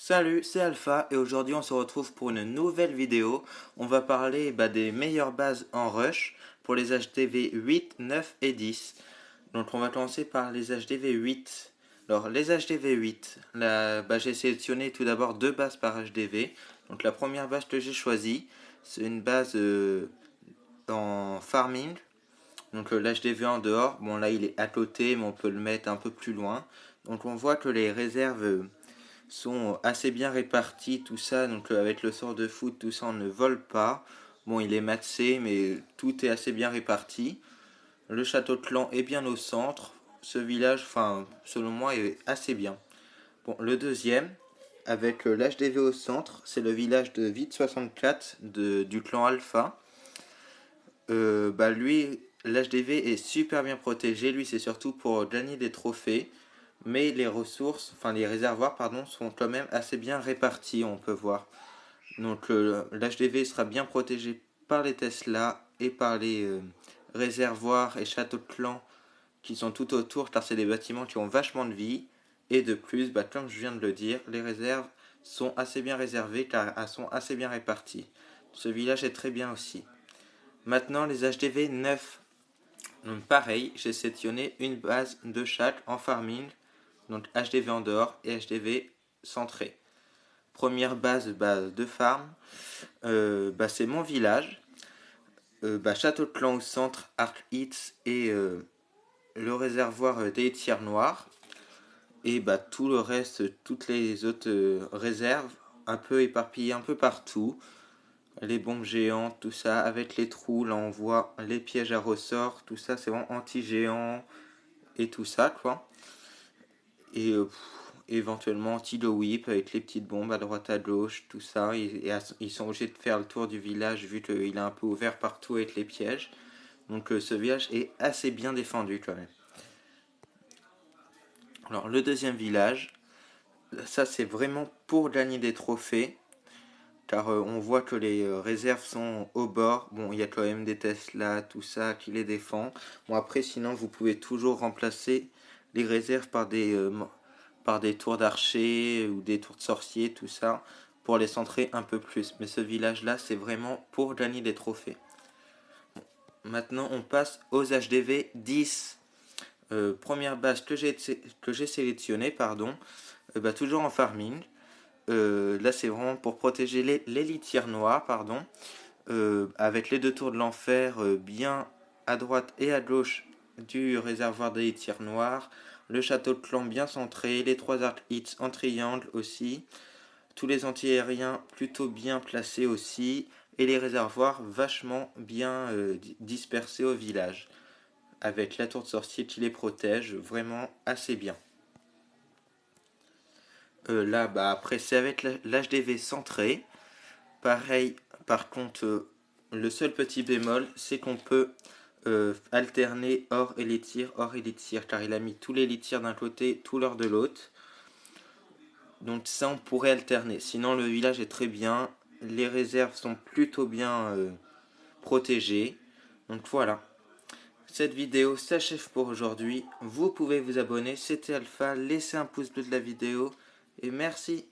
Salut, c'est Alpha et aujourd'hui on se retrouve pour une nouvelle vidéo. On va parler des meilleures bases en rush pour les HDV 8, 9 et 10. Donc on va commencer par les HDV 8. Alors les HDV 8, j'ai sélectionné tout d'abord deux bases par HDV. Donc la première base que j'ai choisie, c'est une base en farming. Donc l'HDV en dehors, bon là il est à côté mais on peut le mettre un peu plus loin. Donc on voit que les réserves sont assez bien répartis, tout ça. Donc avec le sort de foot, tout ça, on ne vole pas. Bon, il est matsé, mais tout est assez bien réparti. Le château de clan est bien au centre. Ce village, selon moi, est assez bien. Bon, le deuxième, avec l'HDV au centre, c'est le village de Vite 64 du clan Alpha. Lui, l'HDV est super bien protégé. Lui, c'est surtout pour gagner des trophées. Mais les ressources, les réservoirs, pardon, sont quand même assez bien répartis, on peut voir. Donc l'HDV sera bien protégé par les Tesla et par les réservoirs et châteaux de clan qui sont tout autour, car c'est des bâtiments qui ont vachement de vie. Et de plus, comme je viens de le dire, les réserves sont assez bien réservées car elles sont assez bien réparties. Ce village est très bien aussi. Maintenant, les HDV 9. Donc pareil, j'ai sélectionné une base de chaque en farming, donc HDV en dehors et HDV centré. Première base de farm, c'est mon village. Château de clan au centre, Arc Hits et le réservoir des tiers noirs. Et tout le reste, toutes les autres réserves, un peu éparpillées un peu partout. Les bombes géantes, tout ça, avec les trous, là on voit les pièges à ressort, tout ça c'est vraiment anti-géant et tout ça quoi. Et éventuellement anti-low whip avec les petites bombes à droite à gauche, tout ça. Ils sont obligés de faire le tour du village vu qu'il est un peu ouvert partout avec les pièges. Donc ce village est assez bien défendu quand même. Alors le deuxième village, ça c'est vraiment pour gagner des trophées. Car on voit que les réserves sont au bord. Bon, il y a quand même des Tesla, tout ça, qui les défend. Bon, après, sinon, vous pouvez toujours remplacer les réserves par des tours d'archers ou des tours de sorciers, tout ça, pour les centrer un peu plus. Mais ce village-là, c'est vraiment pour gagner des trophées. Bon, maintenant, on passe aux HDV 10. Première base que j'ai sélectionnée, pardon. Toujours en farming. Là, c'est vraiment pour protéger les litières noires, pardon. Avec les deux tours de l'enfer bien à droite et à gauche du réservoir des litières noires. Le château de clan bien centré. Les trois arcs hits en triangle aussi. Tous les anti-aériens plutôt bien placés aussi. Et les réservoirs vachement bien dispersés au village. Avec la tour de sorcier qui les protège vraiment assez bien. Après, c'est avec l'HDV centré. Pareil, par contre, le seul petit bémol, c'est qu'on peut alterner or et litière, car il a mis tous les litières d'un côté, tout l'or de l'autre. Donc ça, on pourrait alterner. Sinon, le village est très bien. Les réserves sont plutôt bien protégées. Donc voilà. Cette vidéo s'achève pour aujourd'hui. Vous pouvez vous abonner. C'était Alpha. Laissez un pouce bleu de la vidéo. Et merci.